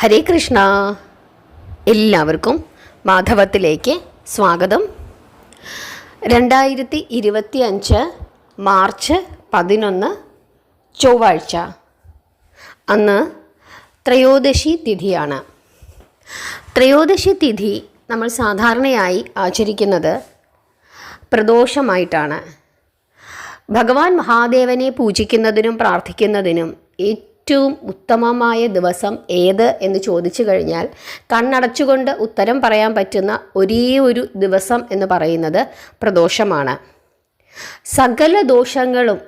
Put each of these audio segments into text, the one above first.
ഹരേ കൃഷ്ണ. എല്ലാവർക്കും മാധവത്തിലേക്ക് സ്വാഗതം. 2025 മാർച്ച് 11 ചൊവ്വാഴ്ച. അന്ന് ത്രയോദശി തിഥിയാണ്. ത്രയോദശി തിഥി നമ്മൾ സാധാരണയായി ആചരിക്കുന്നത് പ്രദോഷമായിട്ടാണ്. ഭഗവാൻ മഹാദേവനെ പൂജിക്കുന്നതിനും പ്രാർത്ഥിക്കുന്നതിനും ഏറ്റവും ഉത്തമമായ ദിവസം ഏത് എന്ന് ചോദിച്ചു കഴിഞ്ഞാൽ കണ്ണടച്ചുകൊണ്ട് ഉത്തരം പറയാൻ പറ്റുന്ന ഒരേ ഒരു ദിവസം എന്ന് പറയുന്നത് പ്രദോഷമാണ്. സകല ദോഷങ്ങളും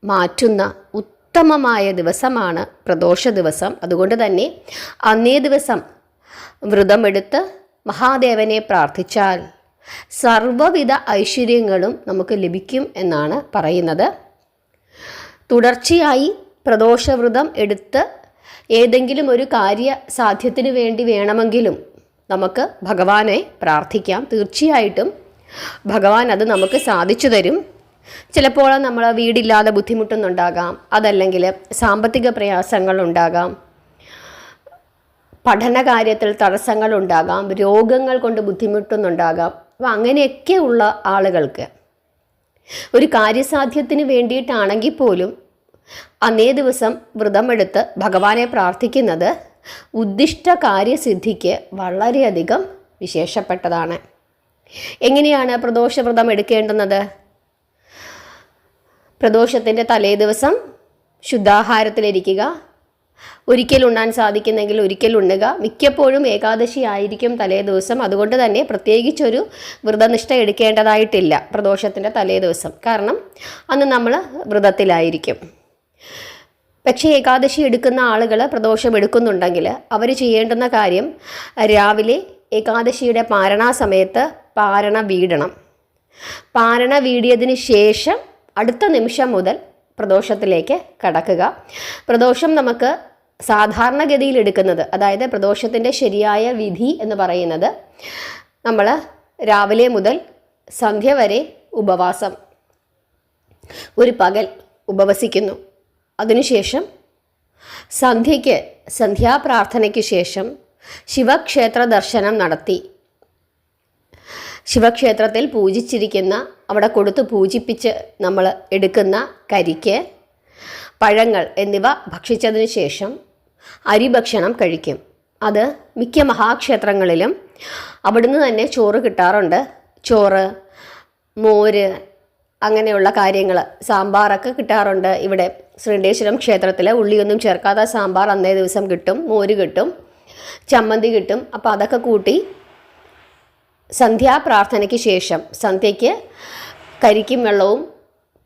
മാറ്റുന്ന ഉത്തമമായ ദിവസമാണ് പ്രദോഷ ദിവസം. അതുകൊണ്ട് തന്നെ അന്നേ ദിവസം വ്രതമെടുത്ത് മഹാദേവനെ പ്രാർത്ഥിച്ചാൽ സർവ്വവിധ ഐശ്വര്യങ്ങളും നമുക്ക് ലഭിക്കും എന്നാണ് പറയുന്നത്. തുടർച്ചയായി പ്രദോഷവ്രതം എടുത്ത് ഏതെങ്കിലും ഒരു കാര്യസാധ്യത്തിന് വേണ്ടി വേണമെങ്കിലും നമുക്ക് ഭഗവാനെ പ്രാർത്ഥിക്കാം. തീർച്ചയായിട്ടും ഭഗവാൻ അത് നമുക്ക് സാധിച്ചു തരും. ചിലപ്പോൾ നമ്മൾ വീടില്ലാതെ ബുദ്ധിമുട്ടുന്നുണ്ടാകാം, അതല്ലെങ്കിൽ സാമ്പത്തിക പ്രയാസങ്ങളുണ്ടാകാം, പഠനകാര്യത്തിൽ തടസ്സങ്ങളുണ്ടാകാം, രോഗങ്ങൾ കൊണ്ട് ബുദ്ധിമുട്ടുന്നുണ്ടാകാം. അപ്പോൾ അങ്ങനെയൊക്കെ ഉള്ള ആളുകൾക്ക് ഒരു കാര്യസാധ്യത്തിന് വേണ്ടിയിട്ടാണെങ്കിൽ പോലും അന്നേ ദിവസം വ്രതമെടുത്ത് ഭഗവാനെ പ്രാർത്ഥിക്കുന്നത് ഉദ്ദിഷ്ട കാര്യസിദ്ധിക്ക് വളരെയധികം വിശേഷപ്പെട്ടതാണ്. എങ്ങനെയാണ് പ്രദോഷവ്രതം എടുക്കേണ്ടുന്നത്? പ്രദോഷത്തിൻ്റെ തലേ ദിവസം ശുദ്ധാഹാരത്തിലിരിക്കുക. ഒരിക്കൽ ഉണ്ണാൻ സാധിക്കുന്നെങ്കിൽ ഒരിക്കൽ ഉണ്ണുക. മിക്കപ്പോഴും ഏകാദശി ആയിരിക്കും തലേ ദിവസം. അതുകൊണ്ട് തന്നെ പ്രത്യേകിച്ചൊരു വ്രതനിഷ്ഠ എടുക്കേണ്ടതായിട്ടില്ല പ്രദോഷത്തിൻ്റെ തലേ ദിവസം. കാരണം അന്ന് നമ്മൾ വ്രതത്തിലായിരിക്കും. പക്ഷേ ഏകാദശി എടുക്കുന്ന ആളുകൾ പ്രദോഷം എടുക്കുന്നുണ്ടെങ്കിൽ അവർ ചെയ്യേണ്ടുന്ന കാര്യം രാവിലെ ഏകാദശിയുടെ പാരണാ സമയത്ത് പാരണ വീടണം. പാരണ വീടിയതിന് ശേഷം അടുത്ത നിമിഷം മുതൽ പ്രദോഷത്തിലേക്ക് കടക്കുക. പ്രദോഷം നമുക്ക് സാധാരണഗതിയിൽ എടുക്കുന്നത്, അതായത് പ്രദോഷത്തിൻ്റെ ശരിയായ വിധി എന്ന് പറയുന്നത് നമ്മൾ രാവിലെ മുതൽ സന്ധ്യ വരെ ഉപവാസം, ഒരു പകൽ ഉപവസിക്കുന്നു. അതിനുശേഷം സന്ധ്യയ്ക്ക് സന്ധ്യാപ്രാർത്ഥനയ്ക്ക് ശേഷം ശിവക്ഷേത്ര ദർശനം നടത്തി ശിവക്ഷേത്രത്തിൽ പൂജിച്ചിരിക്കുന്ന, അവിടെ കൊടുത്ത് പൂജിപ്പിച്ച് നമ്മൾ എടുക്കുന്ന കരിക്ക്, പഴങ്ങൾ എന്നിവ ഭക്ഷിച്ചതിന് ശേഷം അരിഭക്ഷണം കഴിക്കും. അത് മിക്ക മഹാക്ഷേത്രങ്ങളിലും അവിടുന്ന് തന്നെ ചോറ് കിട്ടാറുണ്ട്. ചോറ്, മോര്, അങ്ങനെയുള്ള കാര്യങ്ങൾ, സാമ്പാറൊക്കെ കിട്ടാറുണ്ട്. ഇവിടെ ശ്രീകണ്ഠേശ്വരം ക്ഷേത്രത്തിൽ ഉള്ളിയൊന്നും ചേർക്കാത്ത സാമ്പാർ അന്നേ ദിവസം കിട്ടും, മോര് കിട്ടും, ചമ്മന്തി കിട്ടും. അപ്പോൾ അതൊക്കെ കൂട്ടി സന്ധ്യാപ്രാർത്ഥനയ്ക്ക് ശേഷം സന്ധ്യയ്ക്ക് കരിക്കും വെള്ളവും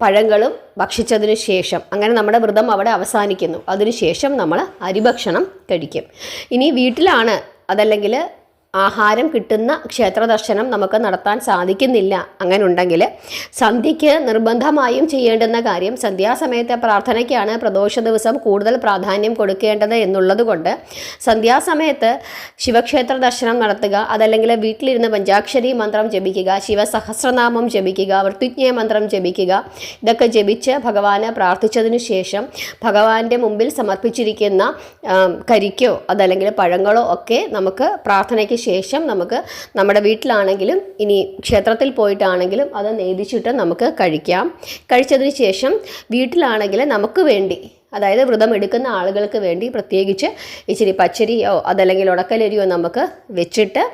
പഴങ്ങളും ഭക്ഷിച്ചതിന് ശേഷം അങ്ങനെ നമ്മുടെ വ്രതം അവിടെ അവസാനിക്കുന്നു. അതിനുശേഷം നമ്മൾ അരിഭക്ഷണം കഴിക്കും. ഇനി വീട്ടിലാണ് അതല്ലെങ്കിൽ ആഹാരം കിട്ടുന്ന ക്ഷേത്ര ദർശനം നമുക്ക് നടത്താൻ സാധിക്കുന്നില്ല, അങ്ങനെ ഉണ്ടെങ്കിൽ സന്ധ്യയ്ക്ക് നിർബന്ധമായും ചെയ്യേണ്ടുന്ന കാര്യം, സന്ധ്യാസമയത്തെ പ്രാർത്ഥനയ്ക്കാണ് പ്രദോഷ ദിവസം കൂടുതൽ പ്രാധാന്യം കൊടുക്കേണ്ടത് എന്നുള്ളത് കൊണ്ട് സന്ധ്യാസമയത്ത് ശിവക്ഷേത്ര ദർശനം നടത്തുക. അതല്ലെങ്കിൽ വീട്ടിലിരുന്ന് പഞ്ചാക്ഷരി മന്ത്രം ജപിക്കുക, ശിവസഹസ്രനാമം ജപിക്കുക, മൃത്യുഞ്ജയ മന്ത്രം ജപിക്കുക. ഇതൊക്കെ ജപിച്ച് ഭഗവാനെ പ്രാർത്ഥിച്ചതിന് ശേഷം ഭഗവാന്റെ മുമ്പിൽ സമർപ്പിച്ചിരിക്കുന്ന കരിക്കോ അതല്ലെങ്കിൽ പഴങ്ങളോ ഒക്കെ നമുക്ക് പ്രാർത്ഥനയ്ക്ക് ശേഷം നമുക്ക് നമ്മുടെ വീട്ടിലാണെങ്കിലും ഇനി ക്ഷേത്രത്തിൽ പോയിട്ടാണെങ്കിലും അത് നേദിച്ചിട്ട് നമുക്ക് കഴിക്കാം. കഴിച്ചതിന് ശേഷം വീട്ടിലാണെങ്കിൽ നമുക്ക് വേണ്ടി, അതായത് വ്രതം എടുക്കുന്ന ആളുകൾക്ക് വേണ്ടി പ്രത്യേകിച്ച് ഇച്ചിരി പച്ചരിയോ അതല്ലെങ്കിൽ ഉടക്കലരിയോ നമുക്ക് വെച്ചിട്ട്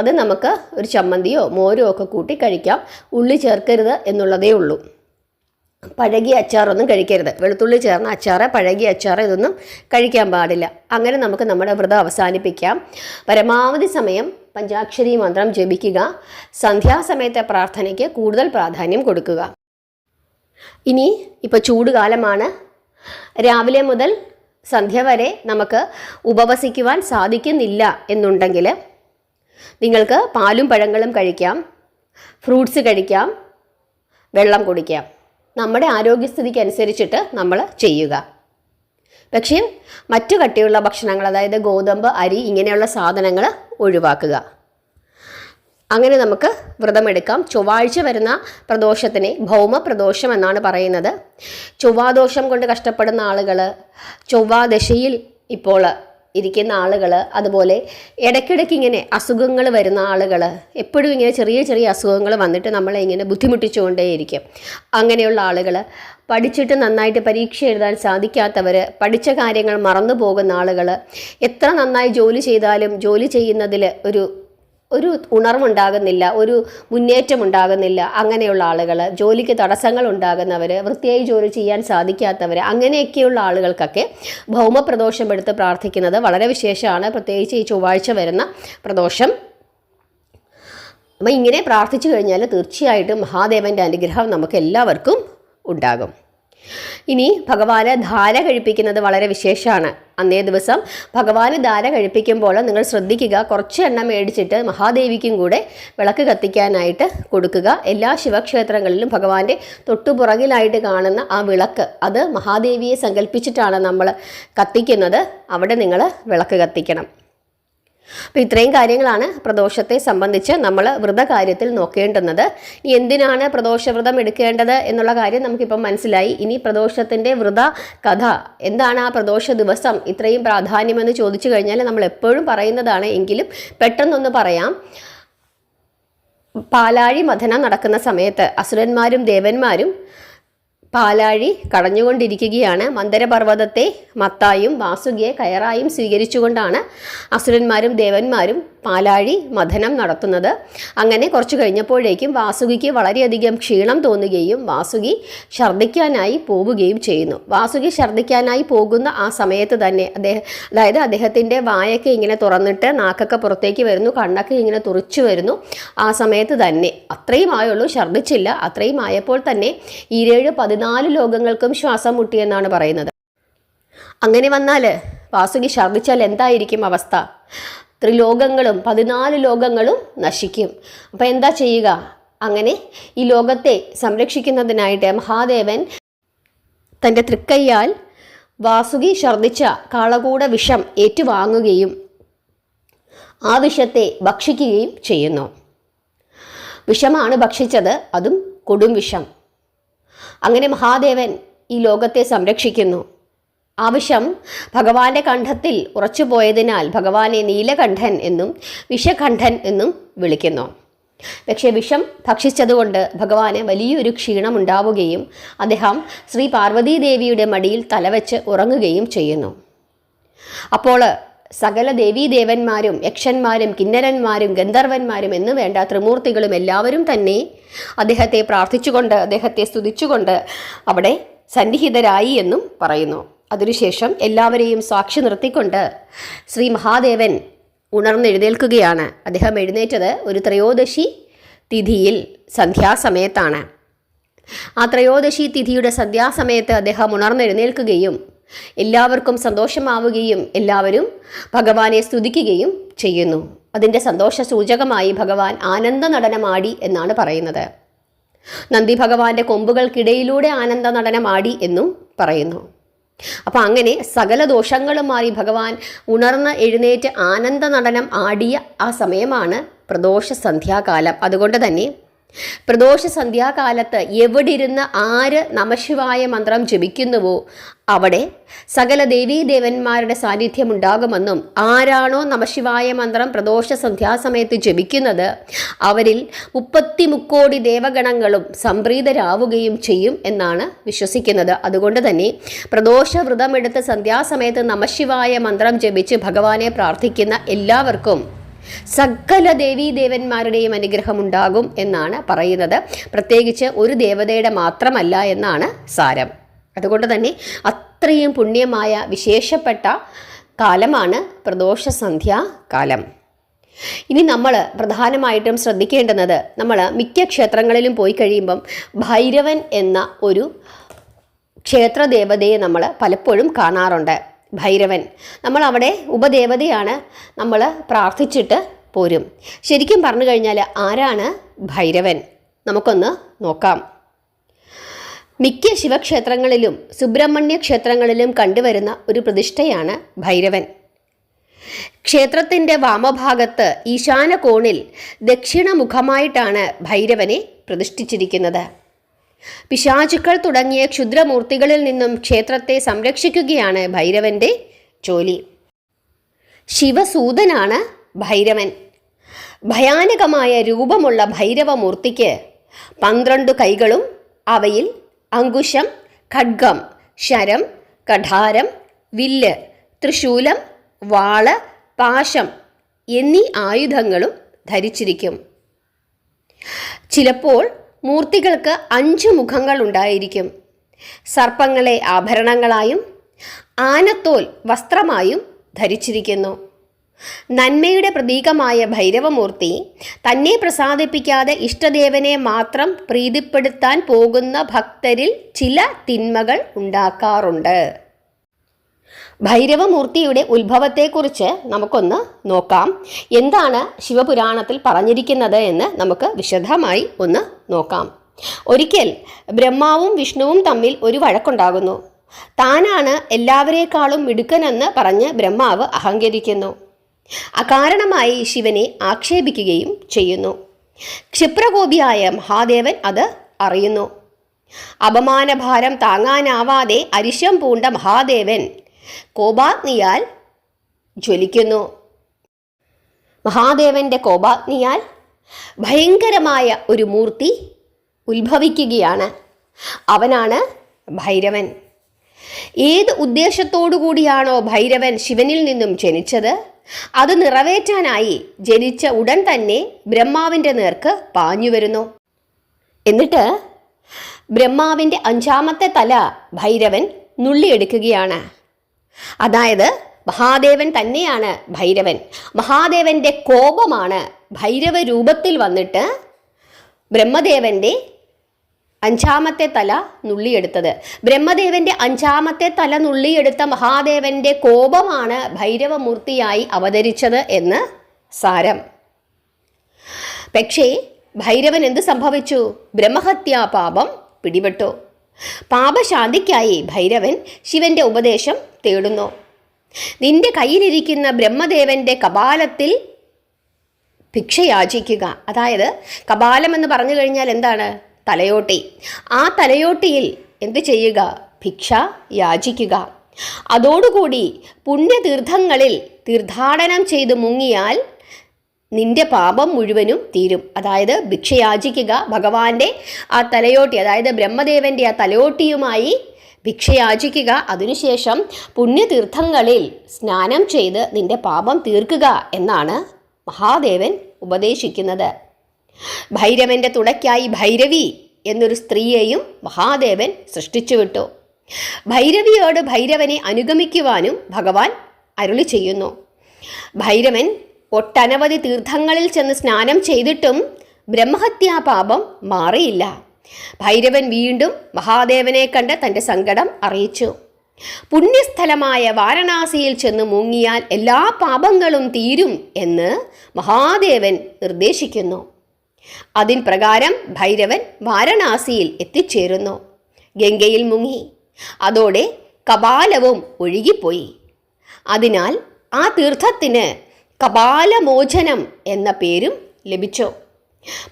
അത് നമുക്ക് ഒരു ചമ്മന്തിയോ മോരോ ഒക്കെ കൂട്ടി കഴിക്കാം. ഉള്ളി ചേർക്കരുത് എന്നുള്ളതേ ഉള്ളൂ. പഴകിയ അച്ചാറൊന്നും കഴിക്കരുത്. വെളുത്തുള്ളി ചേർന്ന അച്ചാറ്, പഴകിയ അച്ചാറ് ഇതൊന്നും കഴിക്കാൻ പാടില്ല. അങ്ങനെ നമുക്ക് നമ്മുടെ വ്രതം അവസാനിപ്പിക്കാം. പരമാവധി സമയം പഞ്ചാക്ഷരി മന്ത്രം ജപിക്കുക. സന്ധ്യാസമയത്തെ പ്രാർത്ഥനയ്ക്ക് കൂടുതൽ പ്രാധാന്യം കൊടുക്കുക. ഇനി ഇപ്പോൾ ചൂടുകാലമാണ്. രാവിലെ മുതൽ സന്ധ്യ വരെ നമുക്ക് ഉപവസിക്കുവാൻ സാധിക്കുന്നില്ല എന്നുണ്ടെങ്കിൽ നിങ്ങൾക്ക് പാലും പഴങ്ങളും കഴിക്കാം, ഫ്രൂട്ട്സ് കഴിക്കാം, വെള്ളം കുടിക്കാം. നമ്മുടെ ആരോഗ്യസ്ഥിതിക്ക് അനുസരിച്ചിട്ട് നമ്മൾ ചെയ്യുക. പക്ഷേ മറ്റു കട്ടിയുള്ള ഭക്ഷണങ്ങൾ, അതായത് ഗോതമ്പ്, അരി ഇങ്ങനെയുള്ള സാധനങ്ങൾ ഒഴിവാക്കുക. അങ്ങനെ നമുക്ക് വ്രതമെടുക്കാം. ചൊവ്വാഴ്ച വരുന്ന പ്രദോഷത്തിനെ ഭൗമപ്രദോഷം എന്നാണ് പറയുന്നത്. ചൊവ്വാദോഷം കൊണ്ട് കഷ്ടപ്പെടുന്ന ആളുകൾ, ചൊവ്വാദശയിൽ ഇപ്പോൾ ഇരിക്കുന്ന ആളുകൾ, അതുപോലെ ഇടയ്ക്കിടയ്ക്ക് ഇങ്ങനെ അസുഖങ്ങൾ വരുന്ന ആളുകൾ, എപ്പോഴും ഇങ്ങനെ ചെറിയ ചെറിയ അസുഖങ്ങൾ വന്നിട്ട് നമ്മളെ ഇങ്ങനെ ബുദ്ധിമുട്ടിച്ചുകൊണ്ടേയിരിക്കും. അങ്ങനെയുള്ള ആളുകൾ, പഠിച്ചിട്ട് നന്നായിട്ട് പരീക്ഷ എഴുതാൻ സാധിക്കാത്തവർ, പഠിച്ച കാര്യങ്ങൾ മറന്നു പോകുന്ന ആളുകൾ, എത്ര നന്നായി ജോലി ചെയ്താലും ജോലി ചെയ്യുന്നതിൽ ഒരു ഉണർവുണ്ടാകുന്നില്ല, ഒരു മുന്നേറ്റം ഉണ്ടാകുന്നില്ല, അങ്ങനെയുള്ള ആളുകൾ, ജോലിക്ക് തടസ്സങ്ങൾ ഉണ്ടാകുന്നവർ, വൃത്തിയായി ജോലി ചെയ്യാൻ സാധിക്കാത്തവർ, അങ്ങനെയൊക്കെയുള്ള ആളുകൾക്കൊക്കെ ഭൗമപ്രദോഷം എടുത്ത് പ്രാർത്ഥിക്കുന്നത് വളരെ വിശേഷമാണ്. പ്രത്യേകിച്ച് ഈ ചൊവ്വാഴ്ച വരുന്ന പ്രദോഷം. അപ്പം ഇങ്ങനെ പ്രാർത്ഥിച്ചു കഴിഞ്ഞാൽ തീർച്ചയായിട്ടും മഹാദേവൻ്റെ അനുഗ്രഹം നമുക്ക് എല്ലാവർക്കും ഉണ്ടാകും. ഇനി ഭഗവാന് ധാര കഴിപ്പിക്കുന്നത് വളരെ വിശേഷമാണ്. അന്നേ ദിവസം ഭഗവാന് ധാര കഴിപ്പിക്കുമ്പോൾ നിങ്ങൾ ശ്രദ്ധിക്കുക, കുറച്ച് എണ്ണ മേടിച്ചിട്ട് മഹാദേവിക്കും കൂടെ വിളക്ക് കത്തിക്കാനായിട്ട് കൊടുക്കുക. എല്ലാ ശിവക്ഷേത്രങ്ങളിലും ഭഗവാന്റെ തൊട്ടുപുറകിലായിട്ട് കാണുന്ന ആ വിളക്ക്, അത് മഹാദേവിയെ സങ്കല്പിച്ചിട്ടാണ് നമ്മൾ കത്തിക്കുന്നത്. അവിടെ നിങ്ങൾ വിളക്ക് കത്തിക്കണം. അപ്പോൾ ഇത്രയും കാര്യങ്ങളാണ് പ്രദോഷത്തെ സംബന്ധിച്ച് നമ്മൾ വ്രതകാര്യത്തിൽ നോക്കേണ്ടുന്നത്. ഇനി എന്തിനാണ് പ്രദോഷവ്രതം എടുക്കേണ്ടത് എന്നുള്ള കാര്യം നമുക്കിപ്പം മനസ്സിലായി. ഇനി പ്രദോഷത്തിൻ്റെ വ്രത കഥ എന്താണ്, ആ പ്രദോഷ ദിവസം ഇത്രയും പ്രാധാന്യമെന്ന് ചോദിച്ചു കഴിഞ്ഞാൽ നമ്മൾ എപ്പോഴും പറയുന്നതാണ്, എങ്കിലും പെട്ടെന്നൊന്ന് പറയാം. പാലാഴി മഥനം നടക്കുന്ന സമയത്ത് അസുരന്മാരും ദേവന്മാരും പാലാഴി കടഞ്ഞുകൊണ്ടിരിക്കുകയാണ്. മന്ദരപർവ്വതത്തെ മത്തായും വാസുകിയെ കയറായും സ്വീകരിച്ചുകൊണ്ടാണ് അസുരന്മാരും ദേവന്മാരും പാലാഴി മഥനം നടത്തുന്നത്. അങ്ങനെ കുറച്ച് കഴിഞ്ഞപ്പോഴേക്കും വാസുകിക്ക് വളരെയധികം ക്ഷീണം തോന്നുകയും വാസുകി ഛർദ്ദിക്കാനായി പോവുകയും ചെയ്യുന്നു. വാസുകി ഛർദ്ദിക്കാനായി പോകുന്ന ആ സമയത്ത് തന്നെ അദ്ദേഹത്തിൻ്റെ വായൊക്കെ ഇങ്ങനെ തുറന്നിട്ട് നാക്കൊക്കെ പുറത്തേക്ക് വരുന്നു, കണ്ണൊക്കെ ഇങ്ങനെ തുറിച്ചു വരുന്നു. ആ സമയത്ത് തന്നെ, അത്രയും ആയുള്ളൂ, ഛർദ്ദിച്ചില്ല, അത്രയും ആയപ്പോൾ തന്നെ 14 ലോകങ്ങൾക്കും ശ്വാസം മുട്ടിയെന്നാണ് പറയുന്നത്. അങ്ങനെ വന്നാൽ വാസുകി ഛർദ്ദിച്ചാൽ എന്തായിരിക്കും അവസ്ഥ? ത്രിലോകങ്ങളും 14 ലോകങ്ങളും നശിക്കും. അപ്പം എന്താ ചെയ്യുക? അങ്ങനെ ഈ ലോകത്തെ സംരക്ഷിക്കുന്നതിനായിട്ട് മഹാദേവൻ തൻ്റെ തൃക്കൈയാൽ വാസുകി ഛർദ്ദിച്ച കാളകൂട വിഷം ഏറ്റുവാങ്ങുകയും ആ വിഷത്തെ ഭക്ഷിക്കുകയും ചെയ്യുന്നു. വിഷമാണ് ഭക്ഷിച്ചത്, അതും കൊടും വിഷം. അങ്ങനെ മഹാദേവൻ ഈ ലോകത്തെ സംരക്ഷിക്കുന്നു. ആ വിഷം ഭഗവാന്റെ കണ്ഠത്തിൽ ഉറച്ചുപോയതിനാൽ ഭഗവാനെ നീലകണ്ഠൻ എന്നും വിഷകണ്ഠൻ എന്നും വിളിക്കുന്നു. പക്ഷേ വിഷം ഭക്ഷിച്ചതുകൊണ്ട് ഭഗവാന് വലിയൊരു ക്ഷീണം ഉണ്ടാവുകയും അദ്ദേഹം ശ്രീ പാർവതീദേവിയുടെ മടിയിൽ തലവെച്ച് ഉറങ്ങുകയും ചെയ്യുന്നു. അപ്പോൾ സകല ദേവീദേവന്മാരും യക്ഷന്മാരും കിന്നരന്മാരും ഗന്ധർവന്മാരും എന്നു വേണ്ട ത്രിമൂർത്തികളും എല്ലാവരും തന്നെ അദ്ദേഹത്തെ പ്രാർത്ഥിച്ചുകൊണ്ട് അദ്ദേഹത്തെ സ്തുതിച്ചുകൊണ്ട് അവിടെ സന്നിഹിതരായി എന്നും പറയുന്നു. അതിനുശേഷം എല്ലാവരെയും സാക്ഷി നിർത്തിക്കൊണ്ട് ശ്രീ മഹാദേവൻ ഉണർന്നെഴുന്നേൽക്കുകയാണ്. അദ്ദേഹം എഴുന്നേറ്റത് ഒരു ത്രയോദശി തിഥിയിൽ സന്ധ്യാസമയത്താണ്. ആ ത്രയോദശി തിഥിയുടെ സന്ധ്യാസമയത്ത് അദ്ദേഹം ഉണർന്നെഴുന്നേൽക്കുകയും എല്ലാവർക്കും സന്തോഷമാവുകയും എല്ലാവരും ഭഗവാനെ സ്തുതിക്കുകയും ചെയ്യുന്നു. അതിൻ്റെ സന്തോഷ സൂചകമായി ഭഗവാൻ ആനന്ദ നടനമാടി എന്നാണ് പറയുന്നത്. നന്ദി ഭഗവാന്റെ കൊമ്പുകൾക്കിടയിലൂടെ ആനന്ദ നടനമാടി എന്നും പറയുന്നു. അപ്പം അങ്ങനെ സകല ദോഷങ്ങളും മാറി ഭഗവാൻ ഉണർന്ന് എഴുന്നേറ്റ് ആനന്ദ നടനം ആടിയ ആ സമയമാണ് പ്രദോഷ സന്ധ്യാകാലം. അതുകൊണ്ട് തന്നെ പ്രദോഷ സന്ധ്യാകാലത്ത് എവിടിരുന്ന് ആര് നമശിവായ മന്ത്രം ജപിക്കുന്നുവോ അവിടെ സകല ദേവീദേവന്മാരുടെ സാന്നിധ്യം ഉണ്ടാകുമെന്നും ആരാണോ നമശിവായ മന്ത്രം പ്രദോഷ സന്ധ്യാസമയത്ത് ജപിക്കുന്നത് അവരിൽ 33 കോടി ദേവഗണങ്ങളും സംപ്രീതരാവുകയും ചെയ്യും എന്നാണ് വിശ്വസിക്കുന്നത്. അതുകൊണ്ട് തന്നെ പ്രദോഷ വ്രതമെടുത്ത് സന്ധ്യാസമയത്ത് നമശിവായ മന്ത്രം ജപിച്ച് ഭഗവാനെ പ്രാർത്ഥിക്കുന്ന എല്ലാവർക്കും സകല ദേവീദേവന്മാരുടെയും അനുഗ്രഹം ഉണ്ടാകും എന്നാണ് പറയുന്നത്. പ്രത്യേകിച്ച് ഒരു ദേവതയുടെ മാത്രമല്ല എന്നാണ് സാരം. അതുകൊണ്ട് തന്നെ അത്രയും പുണ്യമായ വിശേഷപ്പെട്ട കാലമാണ് പ്രദോഷ സന്ധ്യാകാലം. ഇനി നമ്മൾ പ്രധാനമായിട്ടും ശ്രദ്ധിക്കേണ്ടുന്നത്, നമ്മൾ മിക്ക ക്ഷേത്രങ്ങളിലും പോയി കഴിയുമ്പം ഭൈരവൻ എന്ന ഒരു ക്ഷേത്രദേവതയെ നമ്മൾ പലപ്പോഴും കാണാറുണ്ട്. ഭൈരവൻ നമ്മൾ അവിടെ ഉപദേവതയാണ്, നമ്മൾ പ്രാർത്ഥിച്ചിട്ട് പോരും. ശരിക്കും പറഞ്ഞു കഴിഞ്ഞാൽ ആരാണ് ഭൈരവൻ? നമുക്കൊന്ന് നോക്കാം. മിക്ക ശിവക്ഷേത്രങ്ങളിലും സുബ്രഹ്മണ്യ ക്ഷേത്രങ്ങളിലും കണ്ടുവരുന്ന ഒരു പ്രതിഷ്ഠയാണ് ഭൈരവൻ. ക്ഷേത്രത്തിൻ്റെ വാമഭാഗത്ത് ഈശാന കോണിൽ ദക്ഷിണമുഖമായിട്ടാണ് ഭൈരവനെ പ്രതിഷ്ഠിച്ചിരിക്കുന്നത്. പിശാചുക്കൾ തുടങ്ങിയ ക്ഷുദ്രമൂർത്തികളിൽ നിന്നും ക്ഷേത്രത്തെ സംരക്ഷിക്കുകയാണ് ഭൈരവൻ്റെ ജോലി. ശിവസൂതനാണ് ഭൈരവൻ. ഭയാനകമായ രൂപമുള്ള ഭൈരവമൂർത്തിക്ക് 12 കൈകളും അവയിൽ അങ്കുശം, ഖഡ്ഗം, ശരം, കഠാരം, വില്ല്, ത്രിശൂലം, വാള്, പാശം എന്നീ ആയുധങ്ങളും ധരിച്ചിരിക്കും. ചിലപ്പോൾ മൂർത്തികൾക്ക് 5 മുഖങ്ങൾ ഉണ്ടായിരിക്കും. സർപ്പങ്ങളെ ആഭരണങ്ങളായും ആനത്തോൽ വസ്ത്രമായും ധരിച്ചിരിക്കുന്നു. നന്മയുടെ പ്രതീകമായ ഭൈരവമൂർത്തി തന്നെ പ്രസാദിപ്പിക്കാതെ ഇഷ്ടദേവനെ മാത്രം പ്രീതിപ്പെടുത്താൻ പോകുന്ന ഭക്തരിൽ ചില തിന്മകൾ ഉണ്ടാക്കാറുണ്ട്. ഭൈരവമൂർത്തിയുടെ ഉത്ഭവത്തെക്കുറിച്ച് നമുക്കൊന്ന് നോക്കാം. എന്താണ് ശിവപുരാണത്തിൽ പറഞ്ഞിരിക്കുന്നത് എന്ന് നമുക്ക് വിശദമായി ഒന്ന് നോക്കാം. ഒരിക്കൽ ബ്രഹ്മാവും വിഷ്ണുവും തമ്മിൽ ഒരു വഴക്കുണ്ടാകുന്നു. താനാണ് എല്ലാവരേക്കാളും മിടുക്കനെന്ന് പറഞ്ഞ് ബ്രഹ്മാവ് അഹങ്കരിക്കുന്നു. അകാരണമായി ശിവനെ ആക്ഷേപിക്കുകയും ചെയ്യുന്നു. ക്ഷിപ്രകോപിയായ മഹാദേവൻ അത് അറിയുന്നു. അപമാനഭാരം താങ്ങാനാവാതെ അരിശം പൂണ്ട മഹാദേവൻ കോപാഗ്നിയാൽ ജ്വലിക്കുന്നു. മഹാദേവന്റെ കോപാഗ്നിയാൽ ഭയങ്കരമായ ഒരു മൂർത്തി ഉത്ഭവിക്കുകയാണ്. അവനാണ് ഭൈരവൻ. ഏത് ഉദ്ദേശത്തോടു കൂടിയാണോ ഭൈരവൻ ശിവനിൽ നിന്നും ജനിച്ചത്, അത് നിറവേറ്റാനായി ജനിച്ച ഉടൻ തന്നെ ബ്രഹ്മാവിൻ്റെ നേർക്ക് പാഞ്ഞു വരുന്നു. എന്നിട്ട് ബ്രഹ്മാവിൻ്റെ 5ാമത്തെ തല ഭൈരവൻ നുള്ളിയെടുക്കുകയാണ്. അതായത് മഹാദേവൻ തന്നെയാണ് ഭൈരവൻ. മഹാദേവന്റെ കോപമാണ് ഭൈരവ രൂപത്തിൽ വന്നിട്ട് ബ്രഹ്മദേവന്റെ 5ാമത്തെ തല നുള്ളിയെടുത്തത്. ബ്രഹ്മദേവന്റെ 5ാമത്തെ തല നുള്ളിയെടുത്ത മഹാദേവന്റെ കോപമാണ് ഭൈരവമൂർത്തിയായി അവതരിച്ചത് എന്ന് സാരം. പക്ഷേ ഭൈരവൻ എന്ത് സംഭവിച്ചു? ബ്രഹ്മഹത്യാ പാപം പിടിപെട്ടു. പാപശാന്തിക്കായി ഭൈരവൻ ശിവന്റെ ഉപദേശം തേടുന്നു. നിന്റെ കയ്യിലിരിക്കുന്ന ബ്രഹ്മദേവന്റെ കപാലത്തിൽ ഭിക്ഷയാചിക്കുക. അതായത് കപാലം എന്ന് പറഞ്ഞു കഴിഞ്ഞാൽ എന്താണ്? തലയോട്ടി. ആ തലയോട്ടിയിൽ എന്ത് ചെയ്യുക? ഭിക്ഷ യാചിക്കുക. അതോടുകൂടി പുണ്യതീർത്ഥങ്ങളിൽ തീർത്ഥാടനം ചെയ്ത് മുങ്ങിയാൽ നിന്റെ പാപം മുഴുവനും തീരും. അതായത് ഭിക്ഷയാചിക്കുക, ഭഗവാന്റെ ആ തലയോട്ടി, അതായത് ബ്രഹ്മദേവന്റെ ആ തലയോട്ടിയുമായി ഭിക്ഷയാചിക്കുക. അതിനുശേഷം പുണ്യതീർത്ഥങ്ങളിൽ സ്നാനം ചെയ്ത് നിന്റെ പാപം തീർക്കുക എന്നാണ് മഹാദേവൻ ഉപദേശിക്കുന്നത്. ഭൈരവന്റെ തുണയ്ക്കായി ഭൈരവി എന്നൊരു സ്ത്രീയെയും മഹാദേവൻ സൃഷ്ടിച്ചു വിട്ടു. ഭൈരവിയോട് ഭൈരവനെ അനുഗമിക്കുവാനും ഭഗവാൻ അരുളി ചെയ്യുന്നു. ഭൈരവൻ ഒട്ടനവധി തീർത്ഥങ്ങളിൽ ചെന്ന് സ്നാനം ചെയ്തിട്ടും ബ്രഹ്മഹത്യാപാപം മാറിയില്ല. ഭൈരവൻ വീണ്ടും മഹാദേവനെ കണ്ട് തൻ്റെ സങ്കടം അറിയിച്ചു. പുണ്യസ്ഥലമായ വാരണാസിയിൽ ചെന്ന് മുങ്ങിയാൽ എല്ലാ പാപങ്ങളും തീരും എന്ന് മഹാദേവൻ നിർദ്ദേശിക്കുന്നു. അതിൻ പ്രകാരം ഭൈരവൻ വാരണാസിയിൽ എത്തിച്ചേരുന്നു. ഗംഗയിൽ മുങ്ങി. അതോടെ കപാലവും ഒഴുകിപ്പോയി. അതിനാൽ ആ തീർത്ഥത്തിന് കപാലമോചനം എന്ന പേരും ലഭിച്ചു.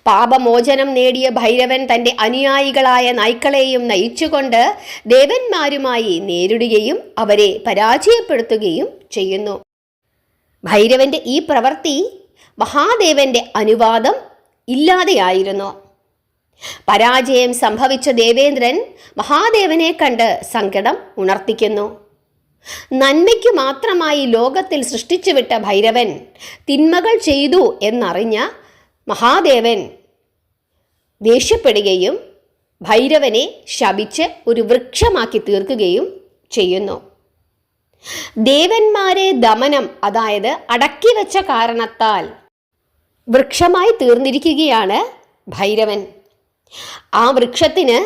പാപമോചനം നേടിയ ഭൈരവൻ തൻ്റെ അനുയായികളായ നായ്ക്കളെയും നയിച്ചുകൊണ്ട് ദേവന്മാരുമായി നേരിടുകയും അവരെ പരാജയപ്പെടുത്തുകയും ചെയ്യുന്നു. ഭൈരവന്റെ ഈ പ്രവൃത്തി മഹാദേവന്റെ അനുവാദം ഇല്ലാതെയായിരുന്നു. പരാജയം സംഭവിച്ച ദേവേന്ദ്രൻ മഹാദേവനെ കണ്ട് സങ്കടം ഉണർത്തിക്കുന്നു. നന്മയ്ക്കു മാത്രമായി ലോകത്തിൽ സൃഷ്ടിച്ചുവിട്ട ഭൈരവൻ തിന്മകൾ ചെയ്തു എന്നറിഞ്ഞ മഹാദേവൻ ദേഷ്യപ്പെടുകയും ഭൈരവനെ ശപിച്ച് ഒരു വൃക്ഷമാക്കി തീർക്കുകയും ചെയ്യുന്നു. ദേവന്മാരെ ദമനം, അതായത് അടക്കി വെച്ച കാരണത്താൽ വൃക്ഷമായി തീർന്നിരിക്കുകയാണ് ഭൈരവൻ. ആ വൃക്ഷത്തിന്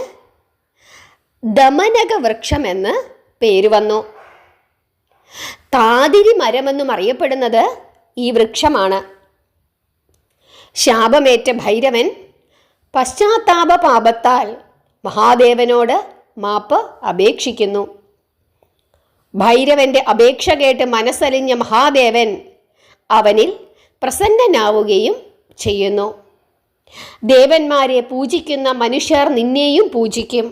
ദമനക വൃക്ഷമെന്ന് പേര് വന്നു. താതിരി മരമെന്നും അറിയപ്പെടുന്നത് ഈ വൃക്ഷമാണ്. ശാപമേറ്റ ഭൈരവൻ പശ്ചാത്താപ പാപത്താൽ മഹാദേവനോട് മാപ്പ് അപേക്ഷിക്കുന്നു. ഭൈരവന്റെ അപേക്ഷ കേട്ട് മനസ്സലിഞ്ഞ മഹാദേവൻ അവനിൽ പ്രസന്നനാവുകയും ചെയ്യുന്നു. ദേവന്മാരെ പൂജിക്കുന്ന മനുഷ്യർ നിന്നെയും പൂജിക്കും.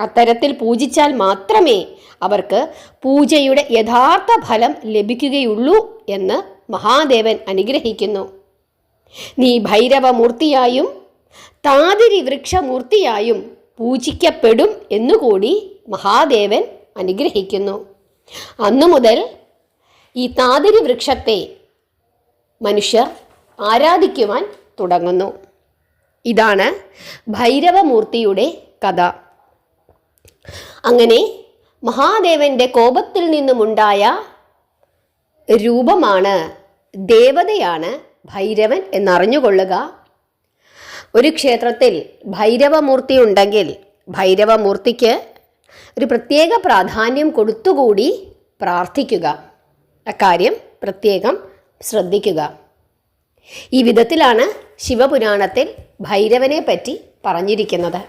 അത്തരത്തിൽ പൂജിച്ചാൽ മാത്രമേ അവർക്ക് പൂജയുടെ യഥാർത്ഥ ഫലം ലഭിക്കുകയുള്ളൂ എന്ന് മഹാദേവൻ അനുഗ്രഹിക്കുന്നു. നീ ഭൈരവമൂർത്തിയായും താതിരി വൃക്ഷമൂർത്തിയായും പൂജിക്കപ്പെടും എന്നുകൂടി മഹാദേവൻ അനുഗ്രഹിക്കുന്നു. അന്നു മുതൽ ഈ താതിരി വൃക്ഷത്തെ മനുഷ്യർ ആരാധിക്കുവാൻ തുടങ്ങുന്നു. ഇതാണ് ഭൈരവമൂർത്തിയുടെ കഥ. അങ്ങനെ മഹാദേവന്റെ കോപത്തിൽ നിന്നുമുണ്ടായ രൂപമാണ്, ദേവതയാണ് ഭൈരവൻ എന്നറിഞ്ഞുകൊള്ളുക. ഒരു ക്ഷേത്രത്തിൽ ഭൈരവമൂർത്തി ഉണ്ടെങ്കിൽ ഭൈരവമൂർത്തിക്ക് ഒരു പ്രത്യേക പ്രാധാന്യം കൊടുത്തുകൂടി പ്രാർത്ഥിക്കുക. അക്കാര്യം പ്രത്യേകം ശ്രദ്ധിക്കുക. ഈ വിധത്തിലാണ് ശിവപുരാണത്തിൽ ഭൈരവനെ പറ്റി പറഞ്ഞിരിക്കുന്നത്.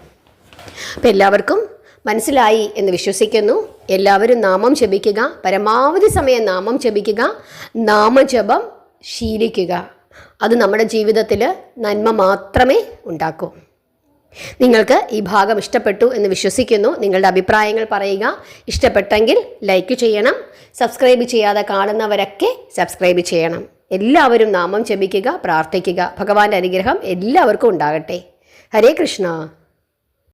അപ്പം എല്ലാവർക്കും മനസ്സിലായി എന്ന് വിശ്വസിക്കുന്നു. എല്ലാവരും നാമം ജപിക്കുക, പരമാവധി സമയം നാമം ജപിക്കുക, നാമജപം ശീലിക്കുക. അത് നമ്മുടെ ജീവിതത്തിൽ നന്മ മാത്രമേ ഉണ്ടാക്കൂ. നിങ്ങൾക്ക് ഈ ഭാഗം ഇഷ്ടപ്പെട്ടു എന്ന് വിശ്വസിക്കുന്നു. നിങ്ങളുടെ അഭിപ്രായങ്ങൾ പറയുക. ഇഷ്ടപ്പെട്ടെങ്കിൽ ലൈക്ക് ചെയ്യണം. സബ്സ്ക്രൈബ് ചെയ്യാതെ കാണുന്നവരൊക്കെ സബ്സ്ക്രൈബ് ചെയ്യണം. എല്ലാവരും നാമം ജപിക്കുക, പ്രാർത്ഥിക്കുക. ഭഗവാന്റെ അനുഗ്രഹം എല്ലാവർക്കും ഉണ്ടാകട്ടെ. ഹരേ കൃഷ്ണ.